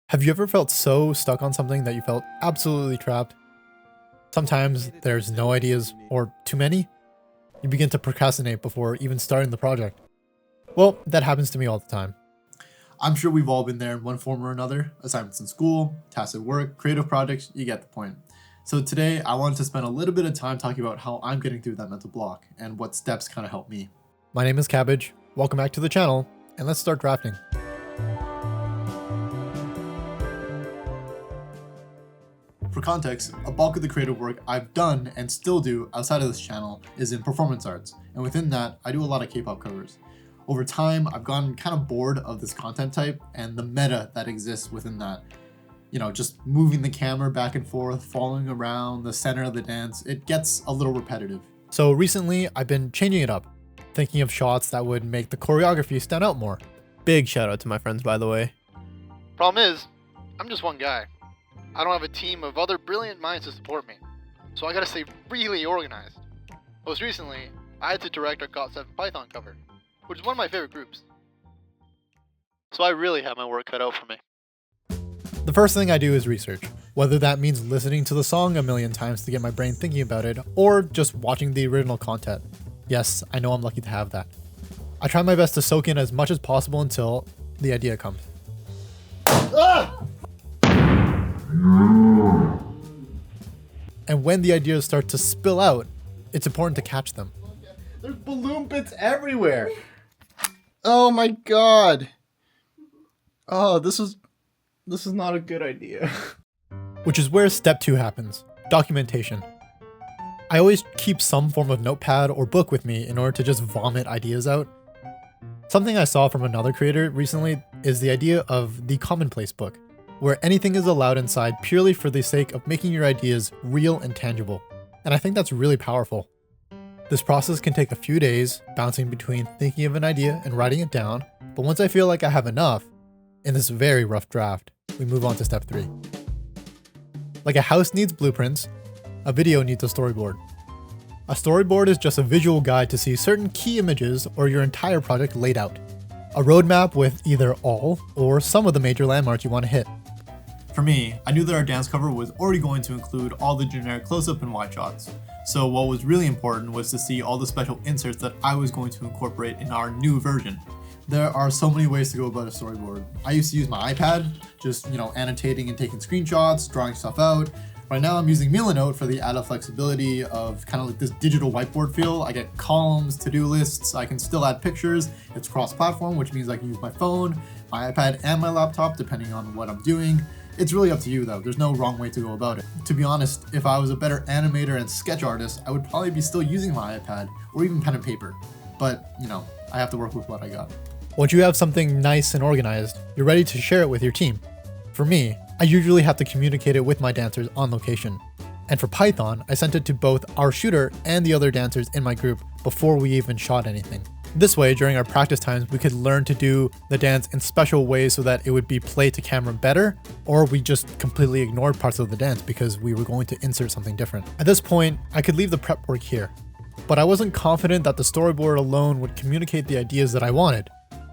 Have you ever felt so stuck on something that you felt absolutely trapped? Sometimes there's no ideas or too many. You begin to procrastinate before even starting the project. Well, that happens to me all the time. I'm sure we've all been there in one form or another. Assignments in school, tasks at work, creative projects, you get the point. So today I wanted to spend a little bit of time talking about how I'm getting through that mental block and what steps kind of help me. My name is Cabbage, welcome back to the channel, and let's start drafting. For context, a bulk of the creative work I've done and still do outside of this channel is in performance arts, and within that, I do a lot of K-pop covers. Over time, I've gotten kind of bored of this content type and the meta that exists within that. You know, just moving the camera back and forth, following around the center of the dance, it gets a little repetitive. So recently, I've been changing it up, thinking of shots that would make the choreography stand out more. Big shout out to my friends, by the way. Problem is, I'm just one guy. I don't have a team of other brilliant minds to support me, so I gotta stay really organized. Most recently, I had to direct our GOT7 Python cover, which is one of my favorite groups. So I really have my work cut out for me. The first thing I do is research, whether that means listening to the song a million times to get my brain thinking about it, or just watching the original content. Yes, I know I'm lucky to have that. I try my best to soak in as much as possible until the idea comes. And when the ideas start to spill out, it's important to catch them. There's balloon bits everywhere. Oh my god. Oh, this is not a good idea. Which is where step 2 happens, documentation. I always keep some form of notepad or book with me in order to just vomit ideas out. Something I saw from another creator recently is the idea of the commonplace book, where anything is allowed inside purely for the sake of making your ideas real and tangible. And I think that's really powerful. This process can take a few days, bouncing between thinking of an idea and writing it down, but once I feel like I have enough, in this very rough draft, we move on to step 3. Like a house needs blueprints, a video needs a storyboard. A storyboard is just a visual guide to see certain key images or your entire project laid out. A roadmap with either all or some of the major landmarks you want to hit. For me, I knew that our dance cover was already going to include all the generic close-up and wide shots. So what was really important was to see all the special inserts that I was going to incorporate in our new version. There are so many ways to go about a storyboard. I used to use my iPad, just, annotating and taking screenshots, drawing stuff out. Right now I'm using Milanote for the added flexibility of kind of like this digital whiteboard feel. I get columns, to-do lists, I can still add pictures. It's cross-platform, which means I can use my phone, my iPad, and my laptop depending on what I'm doing. It's really up to you though, there's no wrong way to go about it. To be honest, if I was a better animator and sketch artist, I would probably be still using my iPad or even pen and paper. But, I have to work with what I got. Once you have something nice and organized, you're ready to share it with your team. For me, I usually have to communicate it with my dancers on location. And for Python, I sent it to both our shooter and the other dancers in my group before we even shot anything. This way, during our practice times, we could learn to do the dance in special ways so that it would be played to camera better, or we just completely ignored parts of the dance because we were going to insert something different. At this point, I could leave the prep work here, but I wasn't confident that the storyboard alone would communicate the ideas that I wanted,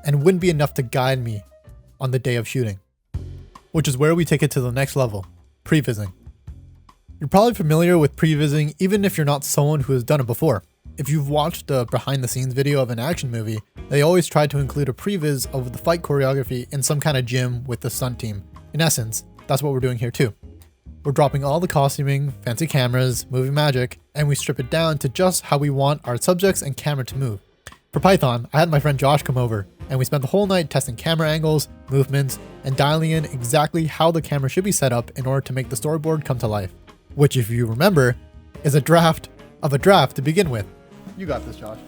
and wouldn't be enough to guide me on the day of shooting. Which is where we take it to the next level, prevising. You're probably familiar with prevising even if you're not someone who has done it before. If you've watched a behind the scenes video of an action movie, they always try to include a previs of the fight choreography in some kind of gym with the stunt team. In essence, that's what we're doing here too. We're dropping all the costuming, fancy cameras, movie magic, and we strip it down to just how we want our subjects and camera to move. For Python, I had my friend Josh come over, and we spent the whole night testing camera angles, movements, and dialing in exactly how the camera should be set up in order to make the storyboard come to life. Which, if you remember, is a draft of a draft to begin with. You got this, Josh.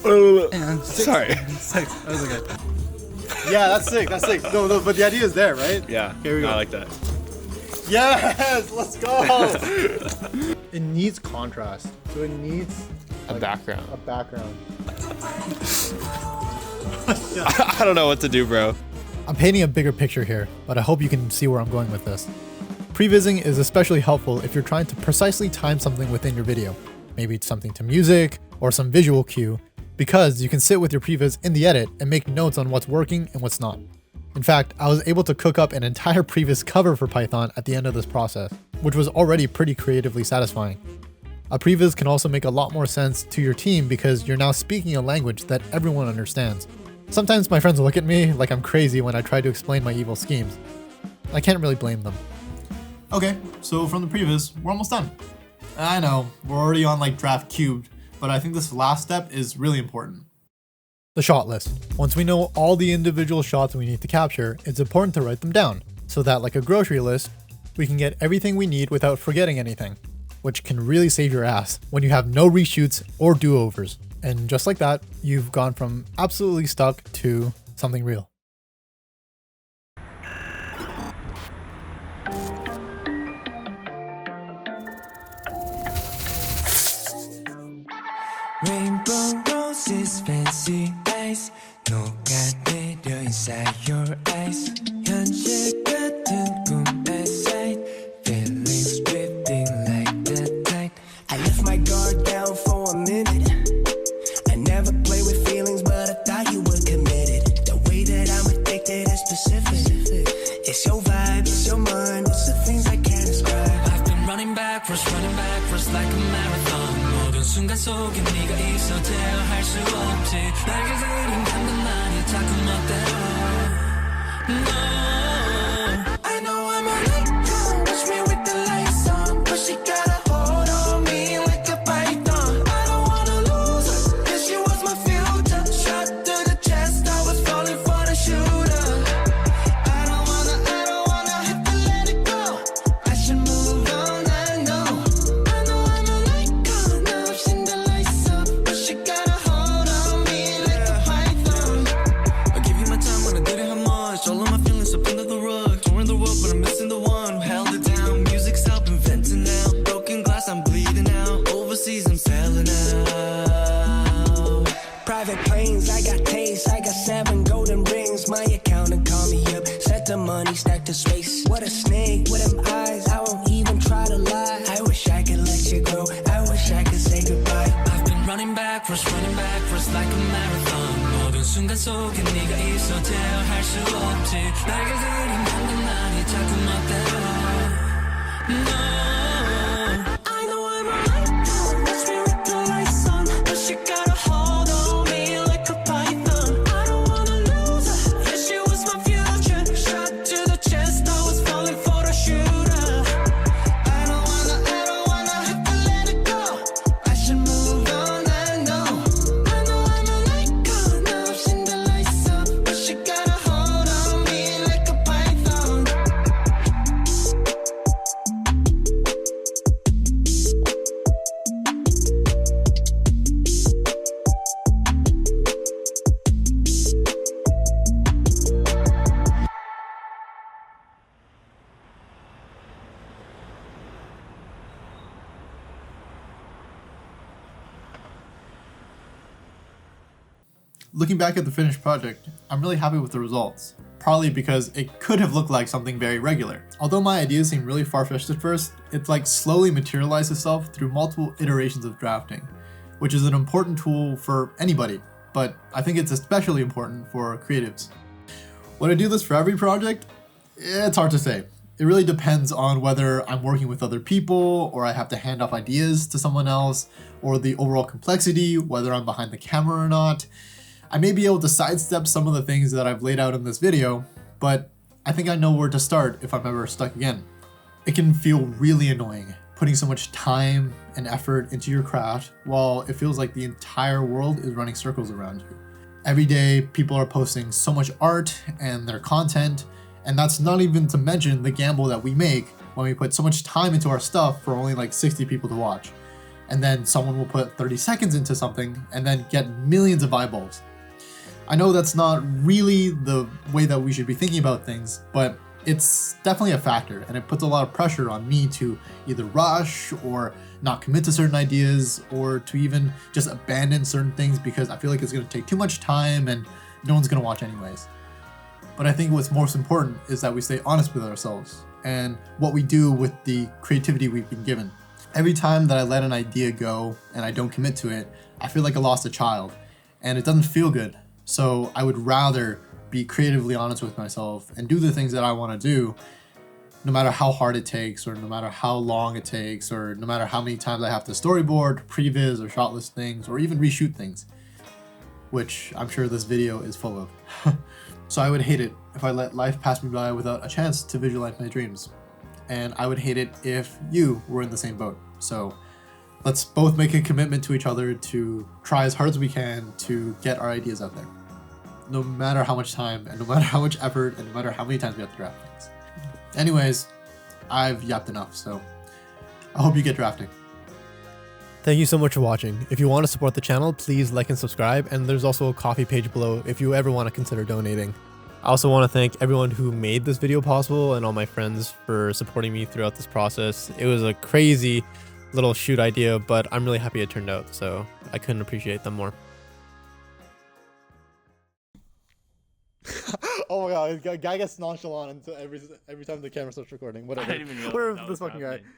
Sorry. 6. That was okay. Yeah, that's sick. No, but the idea is there, right? Yeah. Here we go. I like that. Yes, let's go. It needs contrast, so it needs A background. A background. I don't know what to do, bro. I'm painting a bigger picture here, but I hope you can see where I'm going with this. Prevising is especially helpful if you're trying to precisely time something within your video. Maybe it's something to music or some visual cue, because you can sit with your previs in the edit and make notes on what's working and what's not. In fact, I was able to cook up an entire previous cover for Python at the end of this process, which was already pretty creatively satisfying. A previs can also make a lot more sense to your team because you're now speaking a language that everyone understands. Sometimes my friends look at me like I'm crazy when I try to explain my evil schemes. I can't really blame them. Okay, so from the previs, we're almost done. I know, we're already on like draft cubed, but I think this last step is really important. The shot list. Once we know all the individual shots we need to capture, it's important to write them down, so that like a grocery list, we can get everything we need without forgetting anything, which can really save your ass when you have no reshoots or do-overs. And just like that, you've gone from absolutely stuck to something real. Rainbow roses, fancy eyes, 녹아내려 inside your eyes. 현실 같은 꿈의 sight, feelings drifting like the tide. I left my guard down for a minute. I never play with feelings, but I thought you were committed. The way that I'm addicted is specific. It's your vibe, it's your mind, it's the things I can't describe. I've been running backwards like a marathon. 모든 순간 속에 네가 있어 대화할 수 없지. 날개 그린 한단만이 자꾸 멋대로. No, I know I'm a icon. Watch me with the lights on, but she got a hold on me like a python. I don't wanna lose her, 'cause she was my future. Shot to the chest, I was falling for the shooter. I don't wanna have to let it go. I should move on, I know. I know I'm an icon. Now I've seen the lights up, but she got a hold on me like a python. I give you my time when I didn't have much. All of my feelings up under the rug. Torn the world, but I'm missing the one who held it down. Music's helping venting now. Broken glass, I'm bleeding out. Overseas, I'm selling out. Private planes, I got taste. I got 7 golden rings. My accountant call me up. Set the money, stack the space. What a snake with them eyes. I won't even try to lie. I wish I could let you go. I wish I could say goodbye. I've been running backwards like a marathon. 모든 순간 속에 네가 있어 대화할 수 없지. 날개 그린 한단만이 자꾸 멋대로. No, I know I'm a icon. Watch me with the lights on, but she got a hold on me like a python. I don't wanna lose her, yeah, she was my future. Shot to the chest, I was falling for the shooter. I don't wanna have to let it go. I should move on, I know. I know I'm an icon. Now I've seen the lights up, but she got a hold on me like a python. Looking back at the finished project, I'm really happy with the results. Partly because it could have looked like something very regular. Although my ideas seemed really far-fetched at first, it's like slowly materialized itself through multiple iterations of drafting, which is an important tool for anybody, but I think it's especially important for creatives. Would I do this for every project? It's hard to say. It really depends on whether I'm working with other people, or I have to hand off ideas to someone else, or the overall complexity, whether I'm behind the camera or not. I may be able to sidestep some of the things that I've laid out in this video, but I think I know where to start if I'm ever stuck again. It can feel really annoying, putting so much time and effort into your craft while it feels like the entire world is running circles around you. Every day, people are posting so much art and their content, and that's not even to mention the gamble that we make when we put so much time into our stuff for only like 60 people to watch. And then someone will put 30 seconds into something and then get millions of eyeballs. I know that's not really the way that we should be thinking about things, but it's definitely a factor, and it puts a lot of pressure on me to either rush or not commit to certain ideas, or to even just abandon certain things because I feel like it's going to take too much time and no one's going to watch anyways. But I think what's most important is that we stay honest with ourselves and what we do with the creativity we've been given. Every time that I let an idea go and I don't commit to it, I feel like I lost a child, and it doesn't feel good. So I would rather be creatively honest with myself and do the things that I want to do, no matter how hard it takes, or no matter how long it takes, or no matter how many times I have to storyboard, previs, or shotlist things, or even reshoot things, which I'm sure this video is full of. So I would hate it if I let life pass me by without a chance to visualize my dreams. And I would hate it if you were in the same boat. So let's both make a commitment to each other to try as hard as we can to get our ideas out there, no matter how much time and no matter how much effort and no matter how many times we have to draft things. Anyways, I've yapped enough, so I hope you get drafting. Thank you so much for watching. If you want to support the channel, please like and subscribe, and there's also a Ko-fi page below if you ever want to consider donating. I also want to thank everyone who made this video possible and all my friends for supporting me throughout this process. It was a crazy little shoot idea, but I'm really happy it turned out, so I couldn't appreciate them more. Oh my god, guy gets nonchalant until every time the camera starts recording. Whatever. I didn't even know Where that this was fucking guy? happening.